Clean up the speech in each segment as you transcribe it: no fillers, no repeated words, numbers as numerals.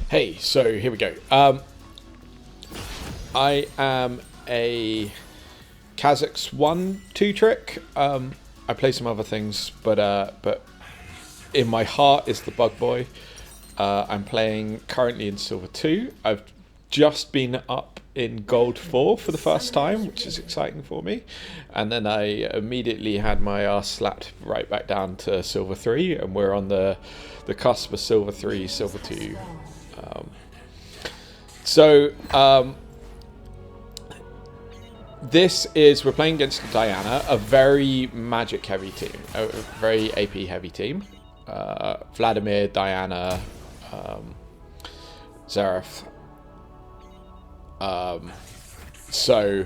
Hey, so here we go. I am a Kha'zix 1-2 trick. I play some other things, but in my heart is the Bug Boy. I'm playing currently in Silver 2. I've just been up in Gold 4 for the first time, which is exciting for me. And then I immediately had my ass slapped right back down to Silver 3, and we're on the cusp of Silver 3, Silver 2. This is, we're playing against Diana, a very magic heavy team, a very AP heavy team. Vladimir, Diana, Zareth. So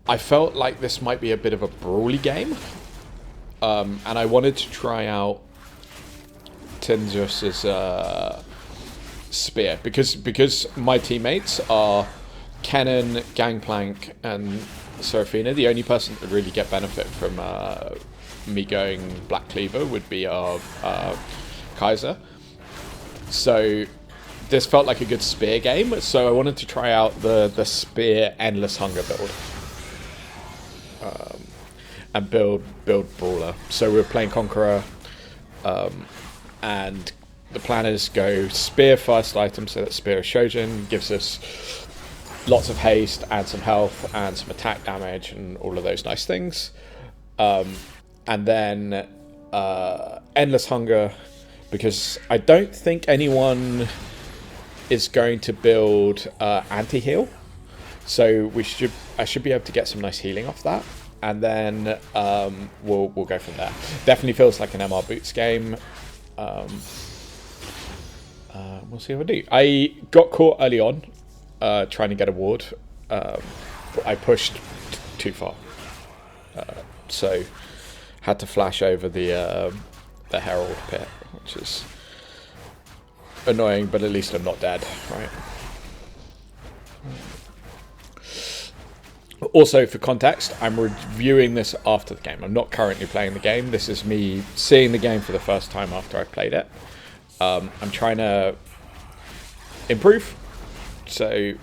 I felt like this might be a bit of a brawly game, and I wanted to try out Tinzus's spear because my teammates are Kennen, Gangplank, and Seraphina. The only person that would really get benefit from me going Black Cleaver would be our Kaiser. So this felt like a good spear game, so I wanted to try out the spear Endless Hunger build. And build Brawler. So we're playing Conqueror, and the plan is go Spear first item, so that Spear of Shojin gives us lots of haste and some health and some attack damage and all of those nice things. And then Endless Hunger, because I don't think anyone is going to build anti-heal. So I should be able to get some nice healing off that. And then we'll go from there. Definitely feels like an MR Boots game. We'll see what I do. I got caught early on trying to get a ward. I pushed too far, so had to flash over the Herald pit, which is annoying. But at least I'm not dead, right? Also, for context, I'm reviewing this after the game. I'm not currently playing the game. This is me seeing the game for the first time after I've played it. I'm trying to improve. So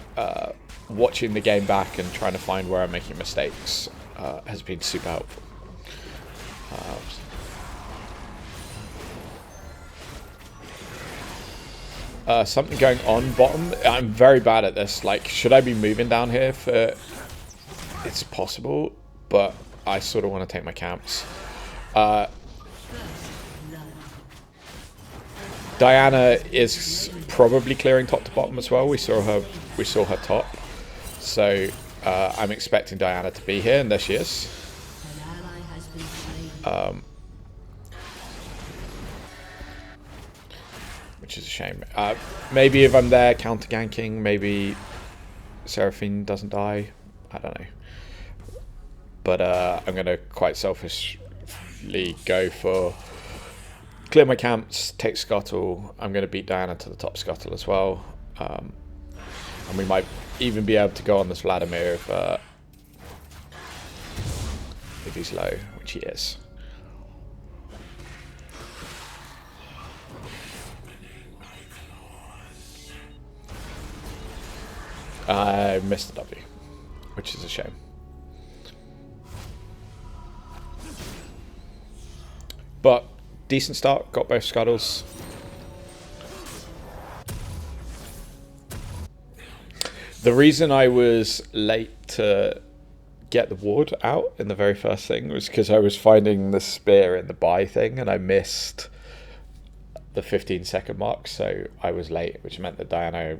watching the game back and trying to find where I'm making mistakes has been super helpful. Something going on bottom. I'm very bad at this. Like, should I be moving down here for... It's possible, but I sort of want to take my camps. Diana is probably clearing top to bottom as well. We saw her top, so I'm expecting Diana to be here, and there she is. Which is a shame. Maybe if I'm there counter ganking, maybe Seraphine doesn't die. I don't know. But I'm going to quite selfishly go for clear my camps, take Scuttle. I'm going to beat Diana to the top Scuttle as well. And we might even be able to go on this Vladimir if he's low, which he is. I missed the W, which is a shame. But decent start, got both scuttles. The reason I was late to get the ward out in the very first thing was because I was finding the spear in the buy thing and I missed the 15-second mark, so I was late, which meant that Diana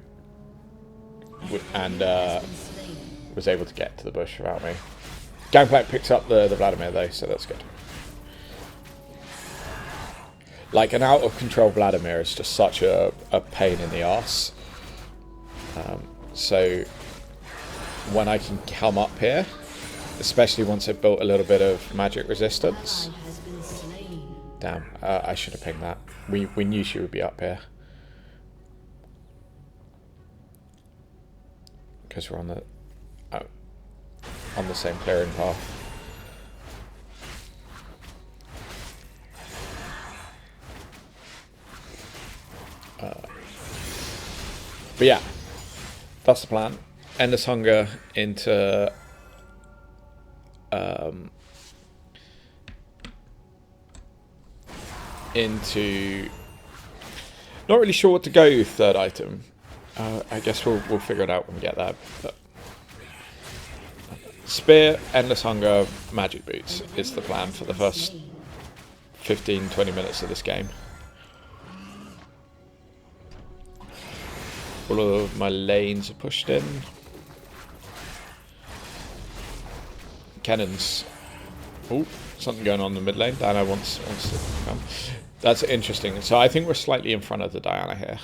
was able to get to the bush without me. Gangplank picks up the Vladimir though, so that's good. Like, an out of control Vladimir is just such a pain in the arse. So when I can come up here, especially once I've built a little bit of magic resistance. Damn, I should have pinged that. We knew she would be up here. Because we're on the same clearing path. But yeah, that's the plan. Endless Hunger into not really sure what to go third item. I guess we'll figure it out when we get there. But Spear, Endless Hunger, Magic Boots is the plan for the first 15-20 minutes of this game. All of my lanes are pushed in. Cannons. Oh, something going on in the mid lane. Diana wants to come. That's interesting. So I think we're slightly in front of the Diana here.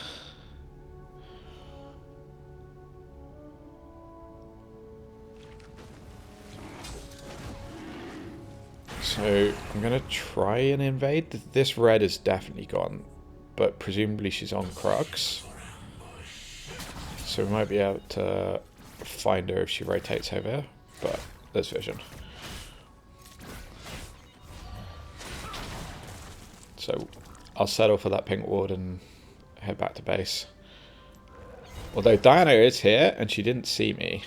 So I'm going to try and invade. This red is definitely gone, but presumably she's on Kha'zix. So we might be able to find her if she rotates over here, but there's vision. So I'll settle for that pink ward and head back to base. Although Diana is here and she didn't see me.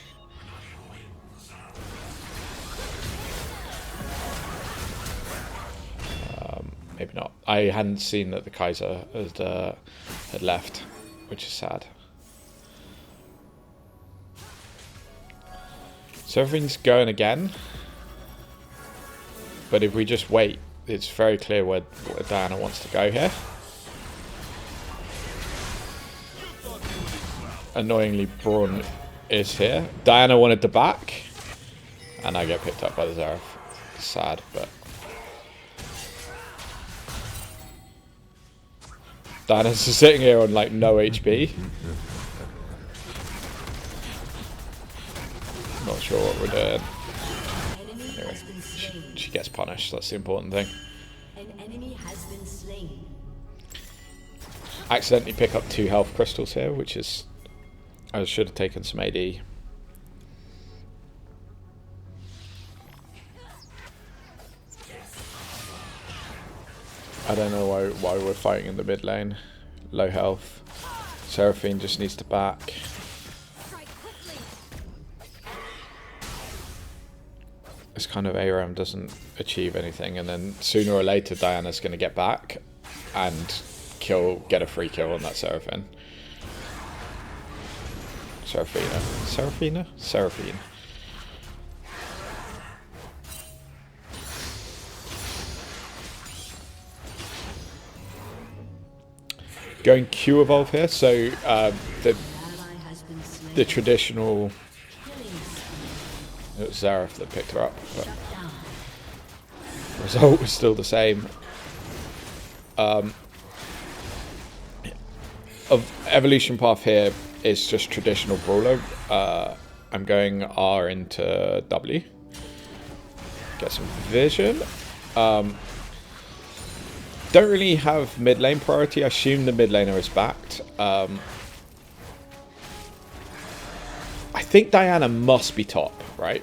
Maybe not. I hadn't seen that the Kaiser had left, which is sad. So everything's going again. But if we just wait, it's very clear where Diana wants to go here. Annoyingly, Braun is here. Diana wanted to back. And I get picked up by the Xerath. Sad, but... Diana's just sitting here on like no HP. Not sure what we're doing. Anyway, she gets punished. That's the important thing. An enemy has been slain. Accidentally pick up 2 health crystals here, which is... I should have taken some AD. I don't know why we're fighting in the mid lane. Low health. Seraphine just needs to back. This kind of ARAM doesn't achieve anything, and then sooner or later Diana's going to get back and get a free kill on that Seraphine. Seraphine. Going Q evolve here, so the traditional... It was Xerath that picked her up, but the result was still the same. Of evolution path here is just traditional brawler. I'm going R into W. Get some vision. Don't really have mid lane priority. I assume the mid laner is backed. I think Diana must be top, right?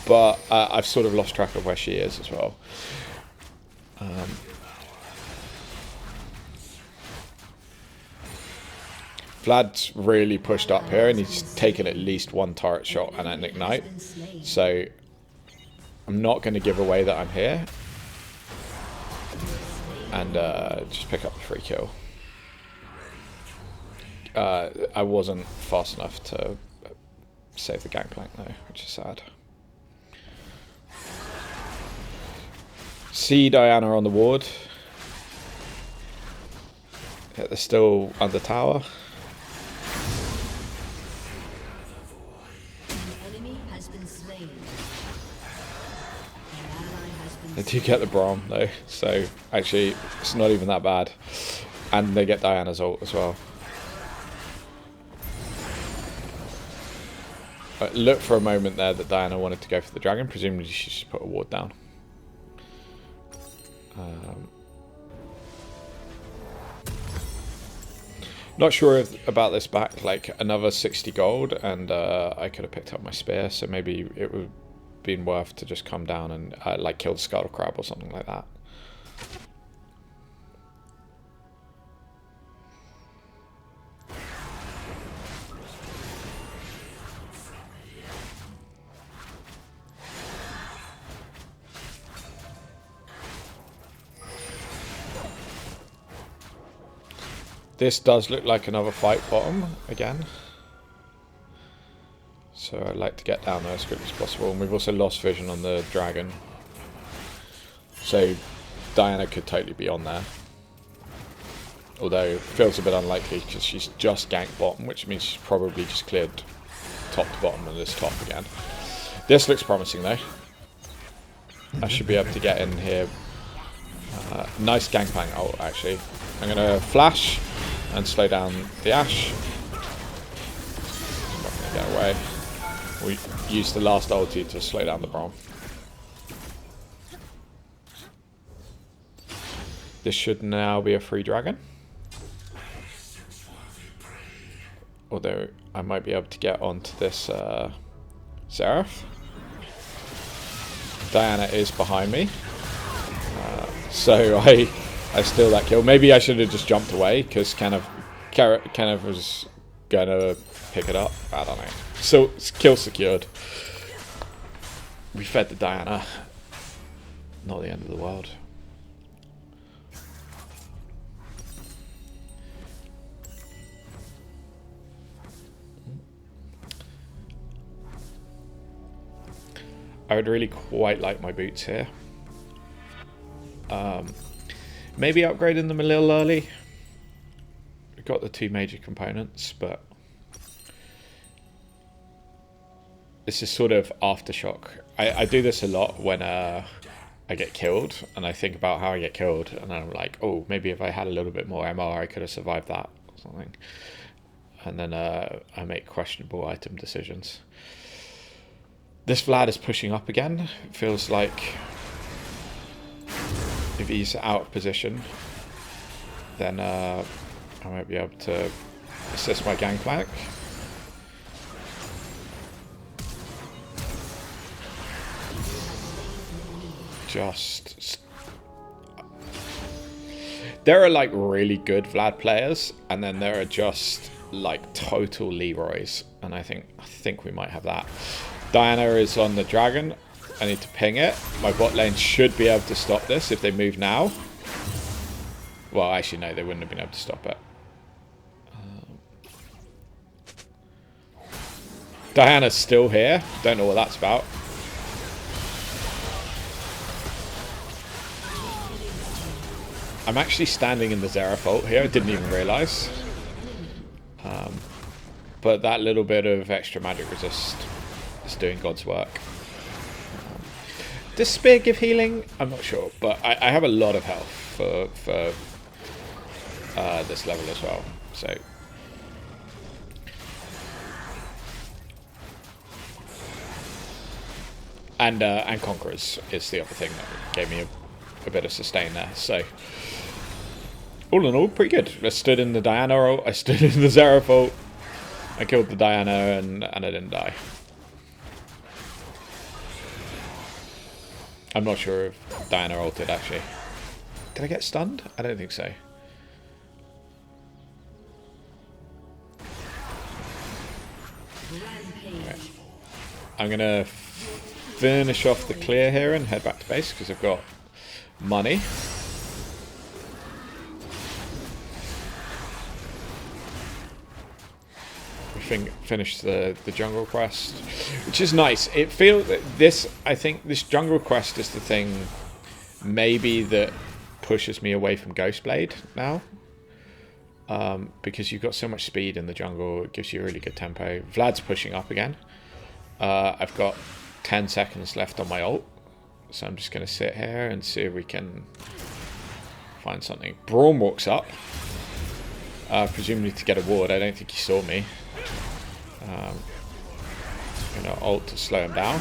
But I've sort of lost track of where she is as well. Vlad's really pushed up here and he's taken at least 1 turret shot and an ignite. So I'm not going to give away that I'm here. And just pick up the free kill. I wasn't fast enough to save the gangplank though, which is sad. See Diana on the ward. Yeah, they're still under tower. They do get the Braum though, so actually it's not even that bad. And they get Diana's ult as well. But look for a moment there that Diana wanted to go for the dragon. Presumably she should put a ward down. Not sure about this back, like another 60 gold and I could have picked up my spear, so maybe it would have been worth to just come down and like kill the Scuttle Crab or something like that. This does look like another fight bottom again. So I'd like to get down there as quickly as possible. And we've also lost vision on the dragon. So Diana could totally be on there. Although it feels a bit unlikely because she's just ganked bottom, which means she's probably just cleared top to bottom of this top again. This looks promising though. I should be able to get in here. Nice gangplank ult actually. I'm going to flash and slow down the Ashe. I'm not going to get away. We use the last ulti to slow down the Braum. This should now be a free dragon. Although I might be able to get onto this Seraph. Diana is behind me. So I steal that kill. Maybe I should have just jumped away because Kenneth was going to pick it up. I don't know. So kill secured. We fed the Diana. Not the end of the world. I would really quite like my boots here. Maybe upgrading them a little early. We've got the two major components, but this is sort of aftershock. I do this a lot when I get killed, and I think about how I get killed, and I'm like, oh, maybe if I had a little bit more MR, I could have survived that or something. And then I make questionable item decisions. This Vlad is pushing up again. It feels like if he's out of position, then I might be able to assist my gangplank. There are like really good Vlad players, and then there are just like total Leroys, and I think we might have that. Diana is on the dragon. I need to ping it. My bot lane should be able to stop this if they move now. Well, actually, no, they wouldn't have been able to stop it. Diana's still here. Don't know what that's about. I'm actually standing in the Xerath ult here. I didn't even realise. But that little bit of extra magic resist is doing God's work. Does Spear give healing? I'm not sure, but I have a lot of health for this level as well. So and Conquerors is the other thing that gave me a bit of sustain there. So all in all, pretty good. I stood in the Diana ult, I stood in the Xerath ult, I killed the Diana, and I didn't die. I'm not sure if Diana ulted actually. Did I get stunned? I don't think so. Right. I'm gonna finish off the clear here and head back to base because I've got money. Finish the jungle quest, which is nice. It feels this. I think this jungle quest is the thing, maybe that pushes me away from Ghostblade now, because you've got so much speed in the jungle. It gives you a really good tempo. Vlad's pushing up again. I've got 10 seconds left on my ult, so I'm just going to sit here and see if we can find something. Braum walks up, presumably to get a ward. I don't think he saw me. I'm going to ult to slow him down.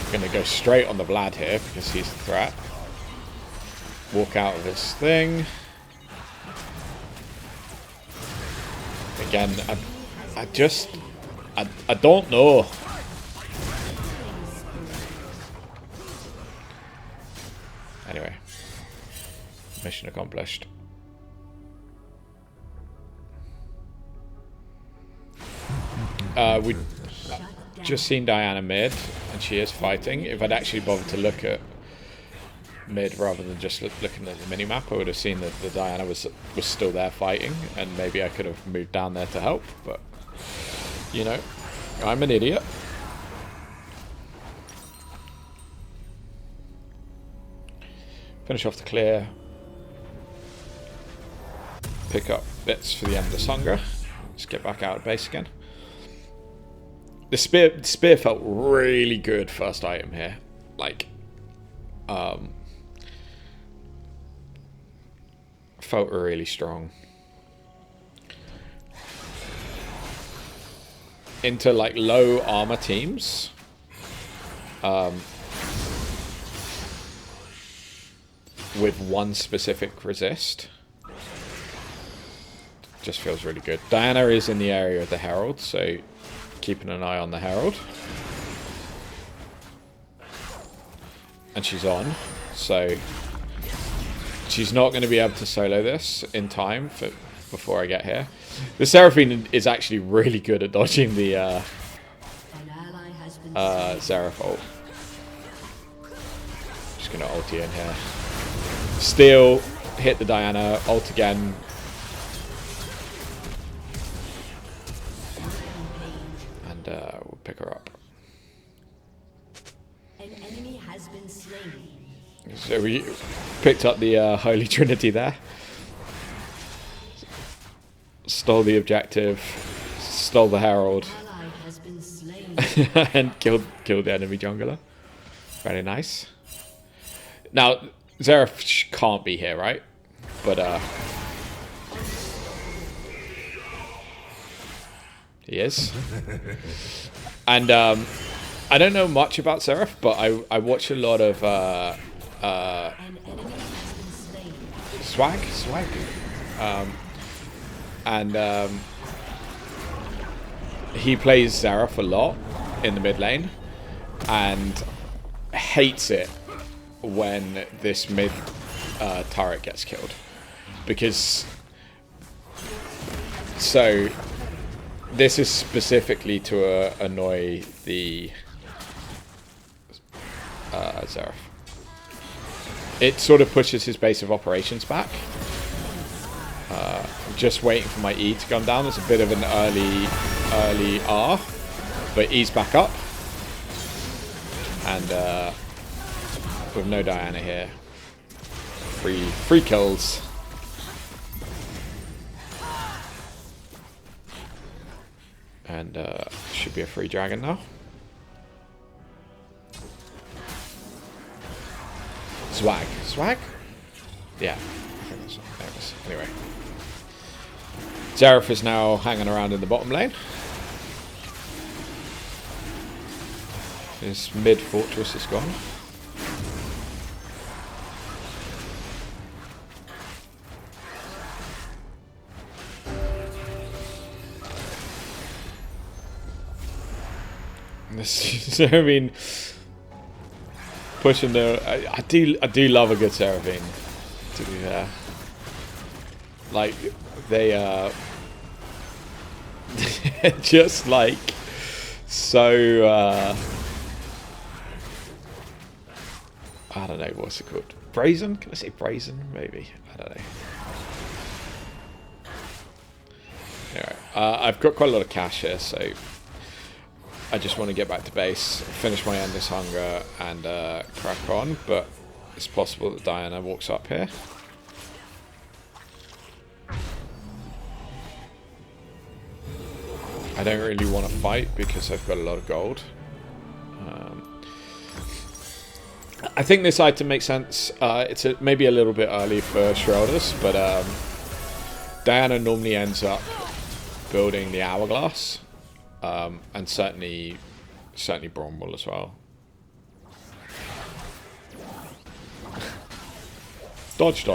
I'm going to go straight on the Vlad here because he's the threat. Walk out of this thing. Again, I don't know. Anyway, mission accomplished. We just seen Diana mid, and she is fighting. If I'd actually bothered to look at mid rather than just looking at the minimap, I would have seen that the Diana was still there fighting, and maybe I could have moved down there to help, but you know, I'm an idiot. Finish off the clear. Pick up bits for the Endless Hunger. Let's get back out of base again. The spear felt really good first item here. Like, felt really strong. Into like low armor teams. With one specific resist. Just feels really good. Diana is in the area of the Herald, so keeping an eye on the Herald. And she's on, so she's not going to be able to solo this in time before I get here. The Seraphine is actually really good at dodging the Xerath ult. Just going to ulti in here. Steal, hit the Diana, ult again. And we'll pick her up. An enemy has been slain. So we picked up the Holy Trinity there. Stole the objective, stole the Herald, Has been slain. and killed the enemy jungler. Very nice. Now, Xerath can't be here, right? But he is. And I don't know much about Xerath, but I watch a lot of Swag. And he plays Xerath a lot in the mid lane and hates it when this mid turret gets killed, because so this is specifically to annoy the Xerath. It sort of pushes his base of operations back. I'm just waiting for my E to come down. There's a bit of an early R, but E's back up. And with no Diana here, free kills. And should be a free dragon now. Swag? Yeah, I think that's there it is. Anyway, Xerath is now hanging around in the bottom lane. His mid fortress is gone. I mean, pushing the. I do love a good Seraphine, to be fair. Like they just like so. I don't know, what's it called? Brazen? Can I say brazen? Maybe. I don't know. Anyway, I've got quite a lot of cash here, so I just want to get back to base, finish my Endless Hunger, and crack on. But it's possible that Diana walks up here. I don't really want to fight because I've got a lot of gold. I think this item makes sense. It's maybe a little bit early for Shrouders, but Diana normally ends up building the Hourglass, and certainly Bromwell as well. Dodge.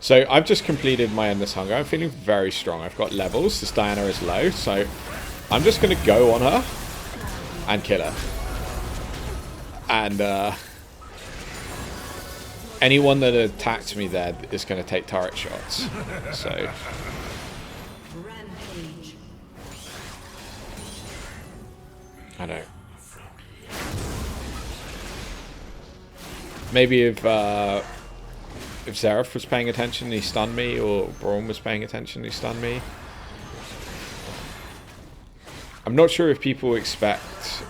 So I've just completed my Endless Hunger. I'm feeling very strong. I've got levels. This Diana is low, so I'm just going to go on her and kill her. And anyone that attacked me there is going to take turret shots. So Rampage. I don't. Maybe if Xerath was paying attention, he stunned me, or Brawling was paying attention, he stunned me. I'm not sure if people expect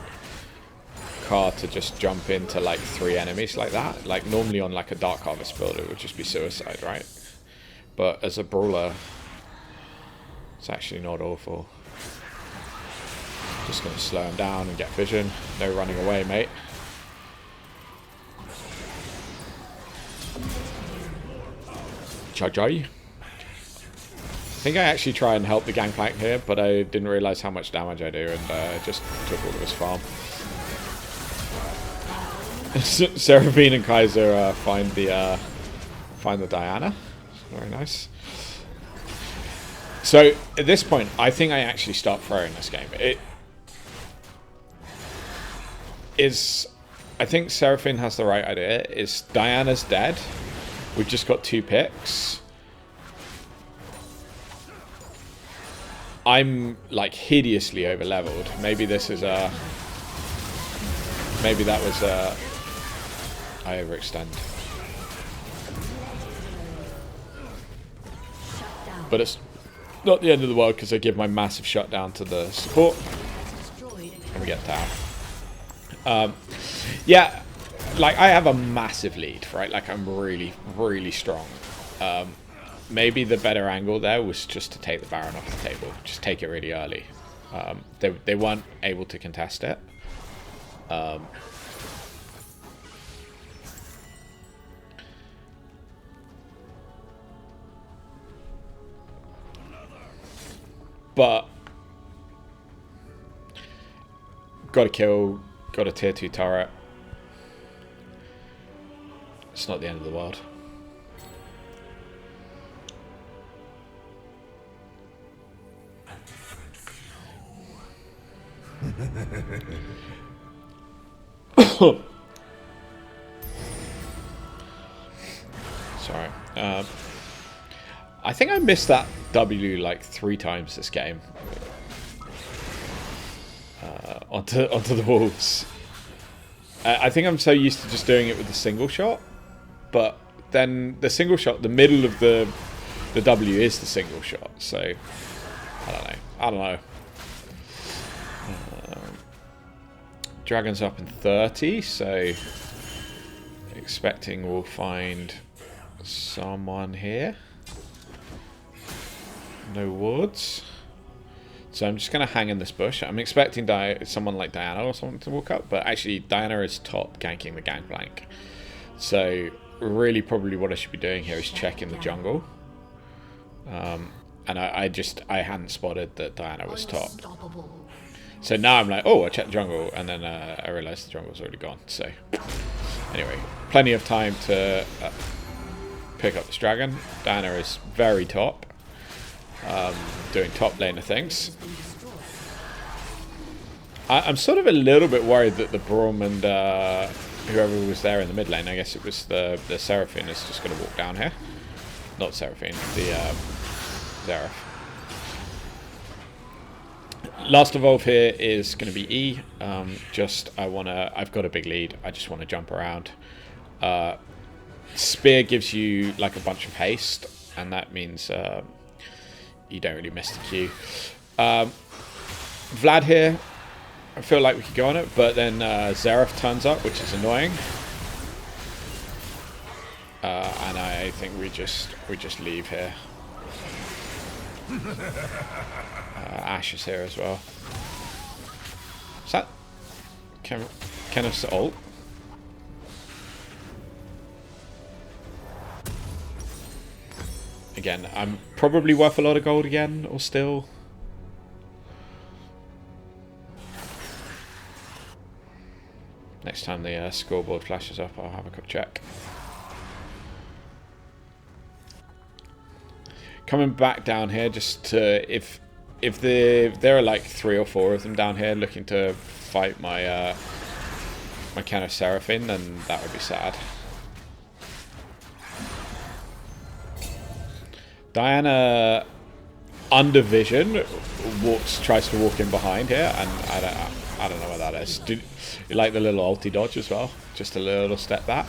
Kha'Zix to just jump into like 3 enemies like that. Like normally on like a Dark Harvest build it would just be suicide, right? But as a brawler, it's actually not awful. Just gonna slow him down and get vision. No running away, mate. Chajai. I think I actually try and help the gangplank here, but I didn't realise how much damage I do, and just took all of his farm. Seraphine and Kaiser find the Diana. Very nice. So at this point, I think I actually start throwing this game. I think Seraphine has the right idea. Is Diana's dead? We've just got 2 picks. I'm like hideously over leveled. Maybe this is a. Maybe that was a. I overextend. But it's not the end of the world because I give my massive shutdown to the support. And we get down. Yeah, like I have a massive lead, right? Like I'm really, really strong. Maybe the better angle there was just to take the Baron off the table. Just take it really early. They weren't able to contest it. But got a kill, got a tier 2 turret. It's not the end of the world. Sorry. I think I missed that W like 3 times this game. Onto the wolves. I think I'm so used to just doing it with the single shot, but then the single shot, the middle of the W is the single shot. So I don't know. Dragon's up in 30, so expecting we'll find someone here. No wards. So I'm just going to hang in this bush. I'm expecting someone like Diana or someone to walk up, but actually Diana is top ganking the gangplank. So really probably what I should be doing here is checking the jungle. And I hadn't spotted that Diana was top. So now I'm like, oh, I checked the jungle, and then I realised the jungle was already gone. So anyway, plenty of time to pick up this dragon. Diana is very top, doing top laner things. I'm sort of a little bit worried that the Braum and whoever was there in the mid lane, I guess it was the Seraphine, is just going to walk down here. Not Seraphine, the Xerath. Last evolve here is going to be E. I've got a big lead. I just want to jump around. Spear gives you like a bunch of haste, and that means you don't really miss the Q. Vlad here, I feel like we could go on it, but then Xerath turns up, which is annoying. And I think we just leave here. Ash is here as well. Is that Kenneth's ult? Again, I'm probably worth a lot of gold again, or still. Next time the scoreboard flashes up, I'll have a quick check. Coming back down here, just to if there are like 3 or 4 of them down here looking to fight my my Kenneth Seraphine, then that would be sad. Diana, under vision, tries to walk in behind here, and I don't know what that is. Do you like the little ulti dodge as well? Just a little step back.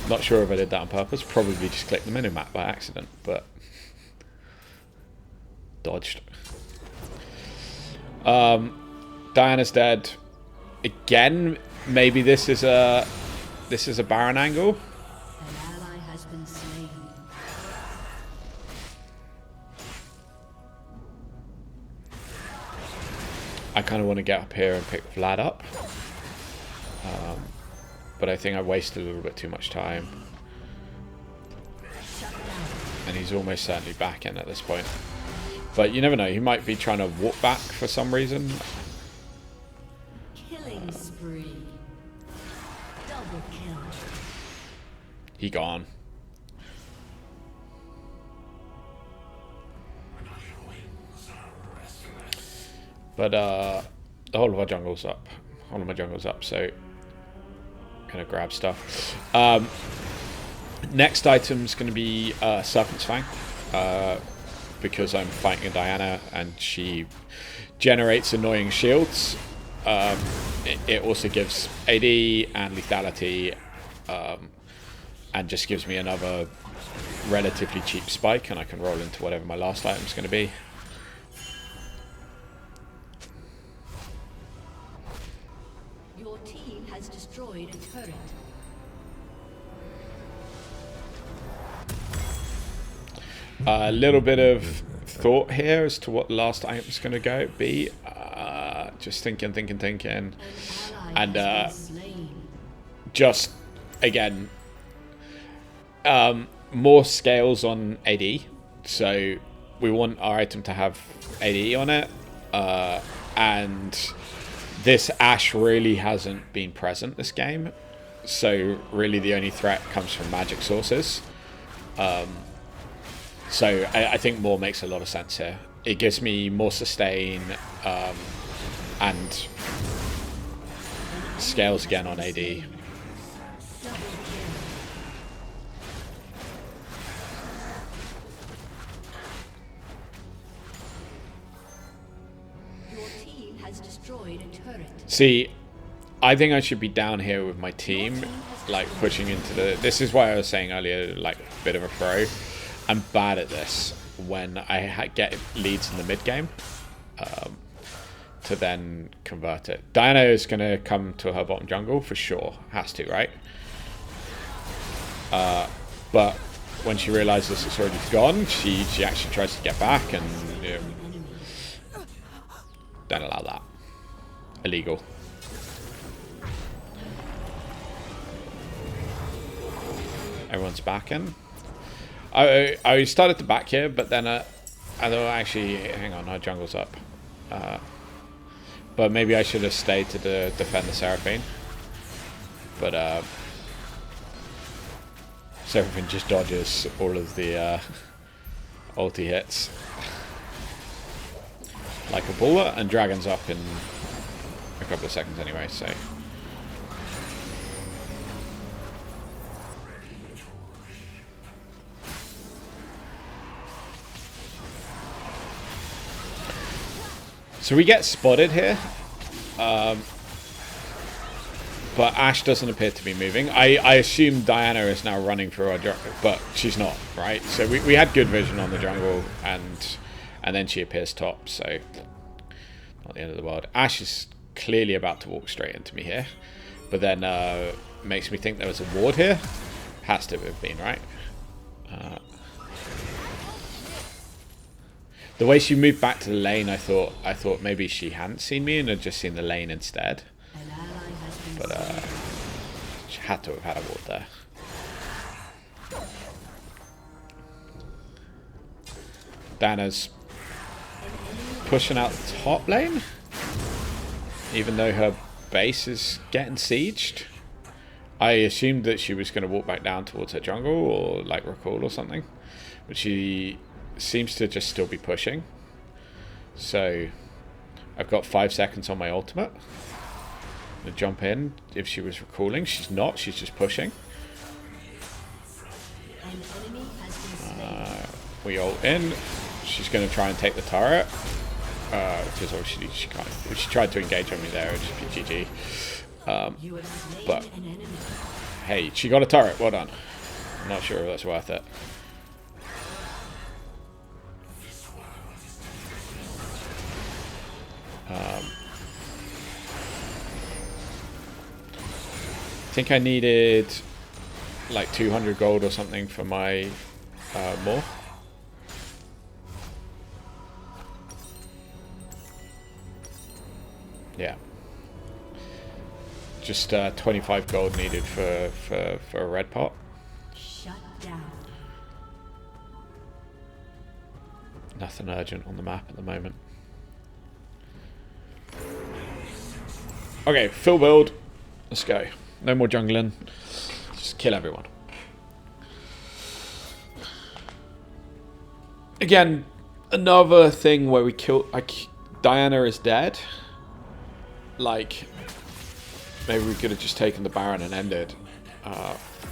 Not sure if I did that on purpose. Probably just clicked the minimap by accident, but dodged. Diana's dead. Again, maybe this is a Baron angle. An ally has been slain. I kind of want to get up here and pick Vlad up. But I think I wasted a little bit too much time. And he's almost certainly back in at this point. But you never know, he might be trying to walk back for some reason. Killing spree. Double kill. He gone. But the whole of our jungle's up. All of my jungle's up, so gonna grab stuff. Next item's gonna be Serpent's Fang. Because I'm fighting a Diana and she generates annoying shields. It also gives AD and lethality, and just gives me another relatively cheap spike, and I can roll into whatever my last item's going to be. Your team has destroyed a turret. A little bit of thought here as to what the last item's going to be. Just thinking. And just, again, more scales on AD. So we want our item to have AD on it. And this Ashe really hasn't been present this game. So really the only threat comes from magic sources. So I think more makes a lot of sense here. It gives me more sustain, and scales again on AD. Your team has destroyed a turret. See, I think I should be down here with my team, like pushing into the... This is why I was saying earlier, like a bit of a pro. I'm bad at this when I get leads in the mid game, to then convert it. Diana is going to come to her bottom jungle for sure. Has to, right? But when she realizes it's already gone, she actually tries to get back, and don't allow that. Illegal. Everyone's back in. I started to back here, but then I thought, actually, hang on, our jungle's up. But maybe I should have stayed to defend the Seraphine. But Seraphine just dodges all of the ulti hits like a baller, and Dragon's up in a couple of seconds anyway, so... So we get spotted here, but Ashe doesn't appear to be moving. I assume Diana is now running through our jungle, but she's not, right? So we had good vision on the jungle, and then she appears top, so not the end of the world. Ashe is clearly about to walk straight into me here, but then makes me think there was a ward here. Has to have been, right? The way she moved back to the lane, I thought maybe she hadn't seen me and had just seen the lane instead. But she had to have had a ward there. Diana's pushing out the top lane, even though her base is getting sieged. I assumed that she was going to walk back down towards her jungle or like recall or something, but she seems to just still be pushing. So I've got 5 seconds on my ultimate. I'm gonna jump in if she was recalling. She's not, she's just pushing. We ult in. She's going to try and take the turret. Because obviously she can't. She tried to engage on me there, which is GG. But hey, she got a turret. Well done. I'm not sure if that's worth it. I think I needed like 200 gold or something for my more. Yeah. Just 25 gold needed for a red pot. Shut down. Nothing urgent on the map at the moment. Okay, full build. Let's go. No more jungling. Just kill everyone. Again, another thing where we kill. Diana is dead. Like, maybe we could have just taken the Baron and ended.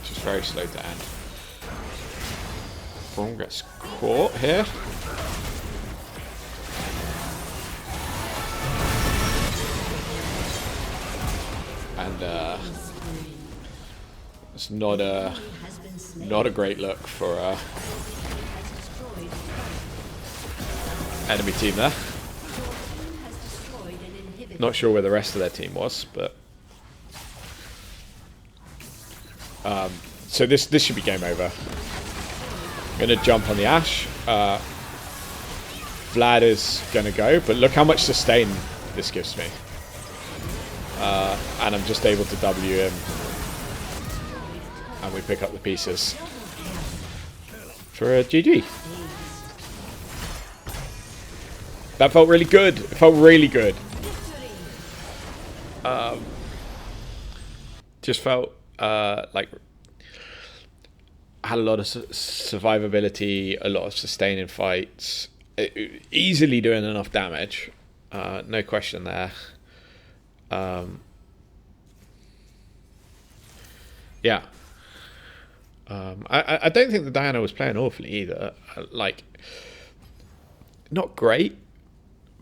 Just very slow to end. Brawling gets caught here. And it's not a great look for enemy team there. Not sure where the rest of their team was, but so this should be game over. I'm gonna jump on the Ashe. Vlad is gonna go, but look how much sustain this gives me. And I'm just able to W him, and we pick up the pieces for a GG. That felt really good. It felt really good. Just felt like I had a lot of survivability, a lot of sustaining fights, easily doing enough damage. No question there. Yeah. I don't think the Diana was playing awfully either. Like, not great,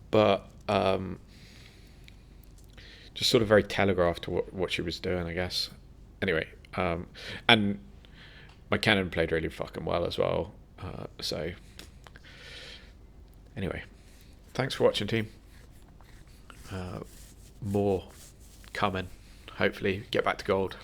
but just sort of very telegraphed to what she was doing, I guess. Anyway, and my cannon played really fucking well as well. So, anyway, thanks for watching, team. More coming. Hopefully, get back to gold.